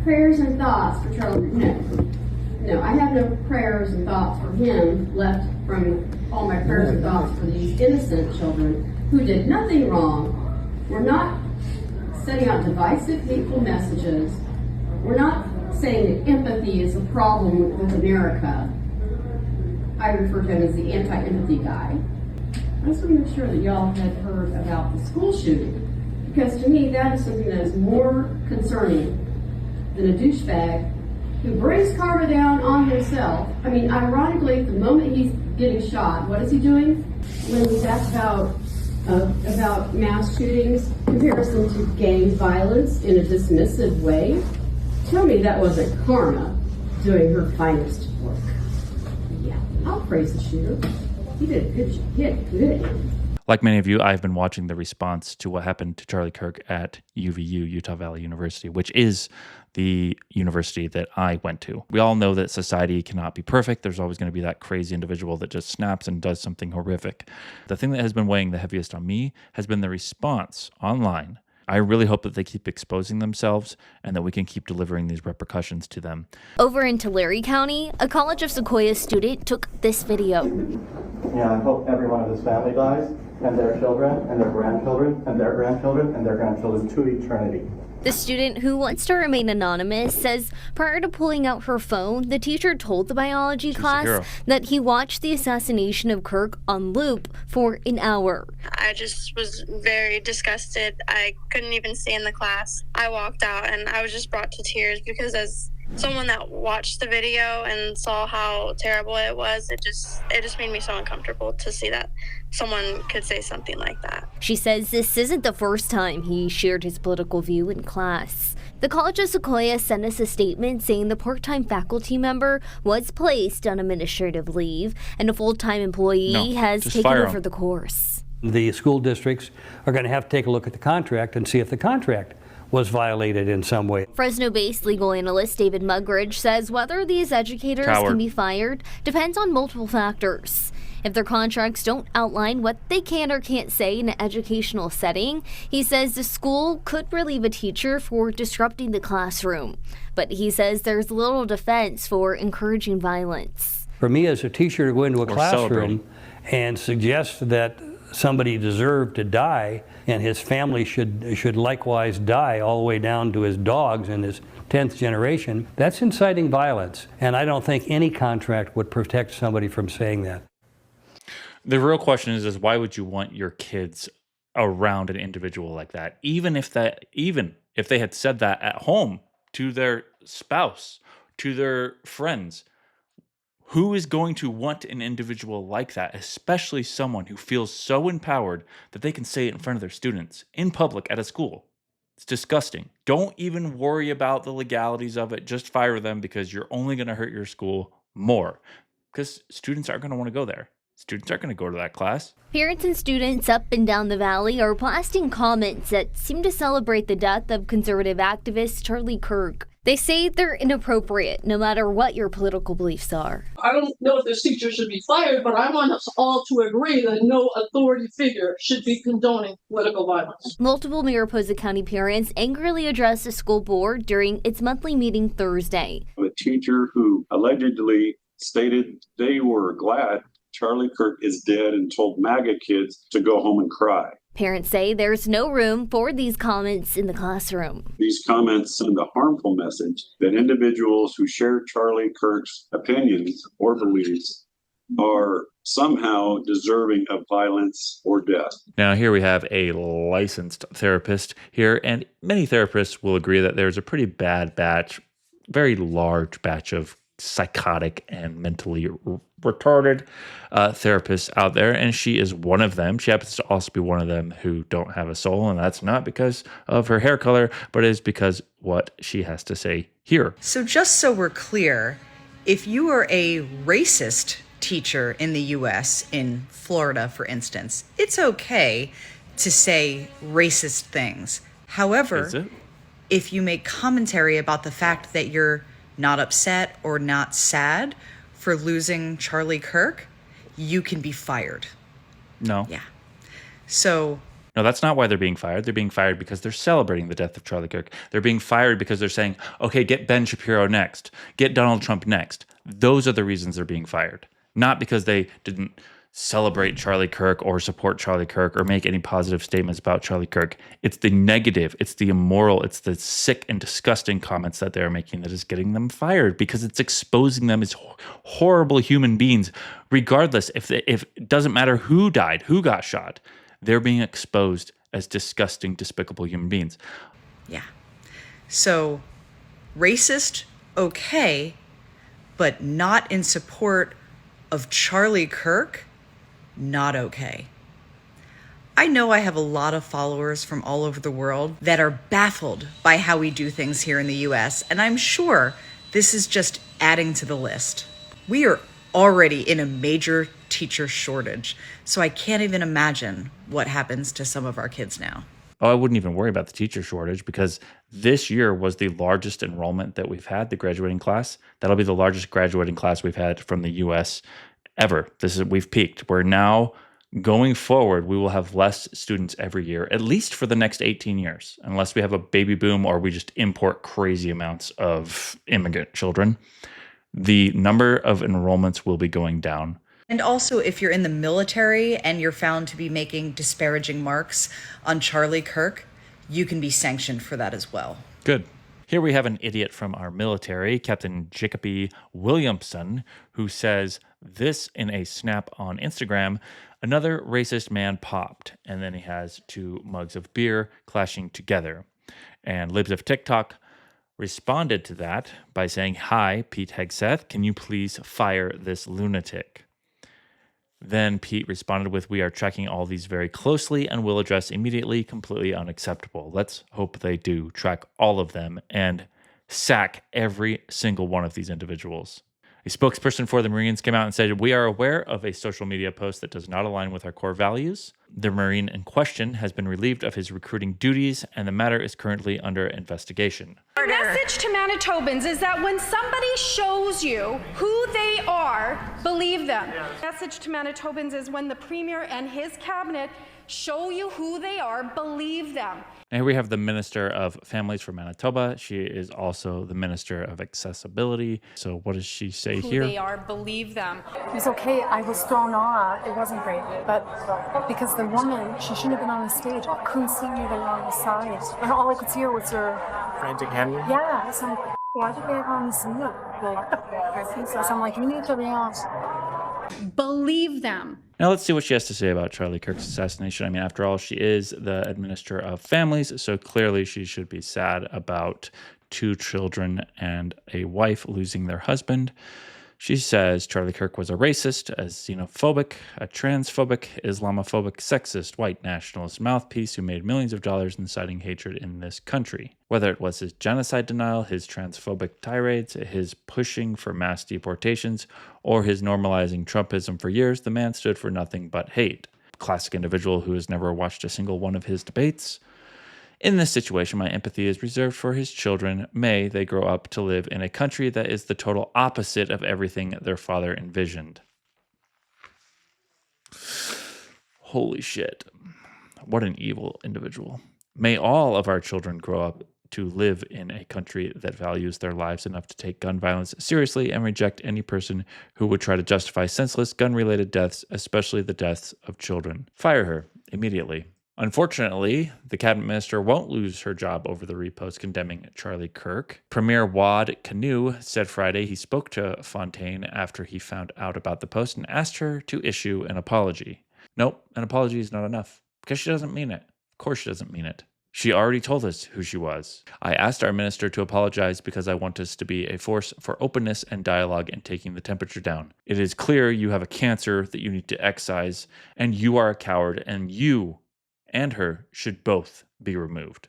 prayers and thoughts for Charlie. No, I have no prayers and thoughts for him left from all my prayers and thoughts for these innocent children who did nothing wrong. We're not sending out divisive, hateful messages. We're not saying that empathy is a problem with America. I refer to him as the anti-empathy guy. I just want to make sure that y'all had heard about the school shooting, because to me that is something that is more concerning than a douchebag who brings karma down on himself. I mean, ironically, the moment he's getting shot, what is he doing? When he's asked about mass shootings, comparison to gang violence in a dismissive way, tell me that wasn't karma doing her finest work. Yeah, I'll praise the shooter. He did a good job. He had good. Like many of you, I've been watching the response to what happened to Charlie Kirk at UVU, Utah Valley University, which is the university that I went to. We all know that society cannot be perfect. There's always going to be that crazy individual that just snaps and does something horrific. The thing that has been weighing the heaviest on me has been the response online. I really hope that they keep exposing themselves and that we can keep delivering these repercussions to them. Over in Tulare County, a College of Sequoia student took this video. Yeah, I hope every one of his family dies, and their children, and their grandchildren, and their grandchildren, and their grandchildren to eternity. The student, who wants to remain anonymous, says prior to pulling out her phone, the teacher told the biology class that he watched the assassination of Kirk on loop for an hour. I just was very disgusted. I couldn't even stay in the class. I walked out and I was just brought to tears because as someone that watched the video and saw how terrible it was, it just made me so uncomfortable to see that someone could say something like that. She says this isn't the first time he shared his political view in class. The College of Sequoia sent us a statement saying the part-time faculty member was placed on administrative leave and a full-time employee has taken over the course. The school districts are going to have to take a look at the contract and see if the contract was violated in some way. Fresno-based legal analyst David Mugridge says whether these educators can be fired depends on multiple factors. If their contracts don't outline what they can or can't say in an educational setting, he says the school could relieve a teacher for disrupting the classroom. But he says there's little defense for encouraging violence. For me as a teacher to go into a classroom and suggest that somebody deserved to die and his family should likewise die all the way down to his dogs in his 10th generation, that's inciting violence. And I don't think any contract would protect somebody from saying that. The real question is why would you want your kids around an individual like that? Even if they had said that at home to their spouse, to their friends, who is going to want an individual like that, especially someone who feels so empowered that they can say it in front of their students in public at a school? It's disgusting. Don't even worry about the legalities of it. Just fire them because you're only going to hurt your school more because students aren't going to want to go there. Students aren't going to go to that class. Parents and students up and down the valley are blasting comments that seem to celebrate the death of conservative activist Charlie Kirk. They say they're inappropriate, no matter what your political beliefs are. I don't know if this teacher should be fired, but I want us all to agree that no authority figure should be condoning political violence. Multiple Mariposa County parents angrily addressed the school board during its monthly meeting Thursday. A teacher who allegedly stated they were glad Charlie Kirk is dead and told MAGA kids to go home and cry. Parents say there's no room for these comments in the classroom. These comments send a harmful message that individuals who share Charlie Kirk's opinions or beliefs are somehow deserving of violence or death. Now, here we have a licensed therapist here, and many therapists will agree that there's a pretty bad batch, very large batch of psychotic and mentally retarded therapists out there, and she is one of them. She happens to also be one of them who don't have a soul, and that's not because of her hair color, but it is because what she has to say here. So just so we're clear, if you are a racist teacher in the U.S., in Florida, for instance, it's okay to say racist things. However, if you make commentary about the fact that you're not upset or not sad for losing Charlie Kirk, you can be fired. No. Yeah. So No, that's not why they're being fired. They're being fired because they're celebrating the death of Charlie Kirk. They're being fired because they're saying, okay, get Ben Shapiro next. Get Donald Trump next. Those are the reasons they're being fired. Not because they didn't celebrate Charlie Kirk or support Charlie Kirk or make any positive statements about Charlie Kirk. It's the negative, it's the immoral, it's the sick and disgusting comments that they're making that is getting them fired, because it's exposing them as horrible human beings, regardless if it doesn't matter who died, who got shot. They're being exposed as disgusting, despicable human beings. Yeah. So, racist, okay, but not in support of Charlie Kirk, not okay. I know I have a lot of followers from all over the world that are baffled by how we do things here in the US, and I'm sure this is just adding to the list. We are already in a major teacher shortage, so I can't even imagine what happens to some of our kids now. Oh, I wouldn't even worry about the teacher shortage, because this year was the largest enrollment that we've had, the graduating class. That'll be the largest graduating class we've had from the US ever. We've peaked. We're now going forward, we will have less students every year, at least for the next 18 years, unless we have a baby boom or we just import crazy amounts of immigrant children. The number of enrollments will be going down. And also, if you're in the military and you're found to be making disparaging marks on Charlie Kirk, you can be sanctioned for that as well. Good. Here we have an idiot from our military, Captain Jacoby Williamson, who says this in a snap on Instagram: another racist man popped. And then he has 2 mugs of beer clashing together. And Libs of TikTok responded to that by saying, "Hi, Pete Hegseth, can you please fire this lunatic?" Then Pete responded with, "We are tracking all these very closely and will address immediately. Completely unacceptable." Let's hope they do track all of them and sack every single one of these individuals. A spokesperson for the Marines came out and said, "We are aware of a social media post that does not align with our core values. The Marine in question has been relieved of his recruiting duties, and the matter is currently under investigation." The message to Manitobans is that when somebody shows you who they are, believe them. The message to Manitobans is when the Premier and his cabinet show you who they are, believe them. And here we have the Minister of Families for Manitoba. She is also the Minister of Accessibility. So what does she say here? Who they are, believe them. It was okay. I was thrown off. It wasn't great. But because the woman, she shouldn't have been on the stage. I couldn't see her. They were on the side. And all I could see her was her frantic hand. Yeah. So I'm like, why did they have her on the side? So I'm like, you need to be on. Believe them. Now let's see what she has to say about Charlie Kirk's assassination. I mean, after all, she is the Administrator of Families, so clearly she should be sad about 2 children and a wife losing their husband. She says Charlie Kirk was a racist, a xenophobic, a transphobic, Islamophobic, sexist, white nationalist mouthpiece who made millions of dollars inciting hatred in this country. Whether it was his genocide denial, his transphobic tirades, his pushing for mass deportations, or his normalizing Trumpism for years, the man stood for nothing but hate. Classic individual who has never watched a single one of his debates. In this situation, my empathy is reserved for his children. May they grow up to live in a country that is the total opposite of everything their father envisioned. Holy shit. What an evil individual. May all of our children grow up to live in a country that values their lives enough to take gun violence seriously and reject any person who would try to justify senseless gun-related deaths, especially the deaths of children. Fire her immediately. Unfortunately, the cabinet minister won't lose her job over the repost condemning Charlie Kirk. Premier Wad Kanu said Friday he spoke to Fontaine after he found out about the post and asked her to issue an apology. Nope, an apology is not enough, because she doesn't mean it. Of course she doesn't mean it. She already told us who she was. I asked our minister to apologize because I want us to be a force for openness and dialogue and taking the temperature down. It is clear you have a cancer that you need to excise, and you are a coward, and you and her should both be removed.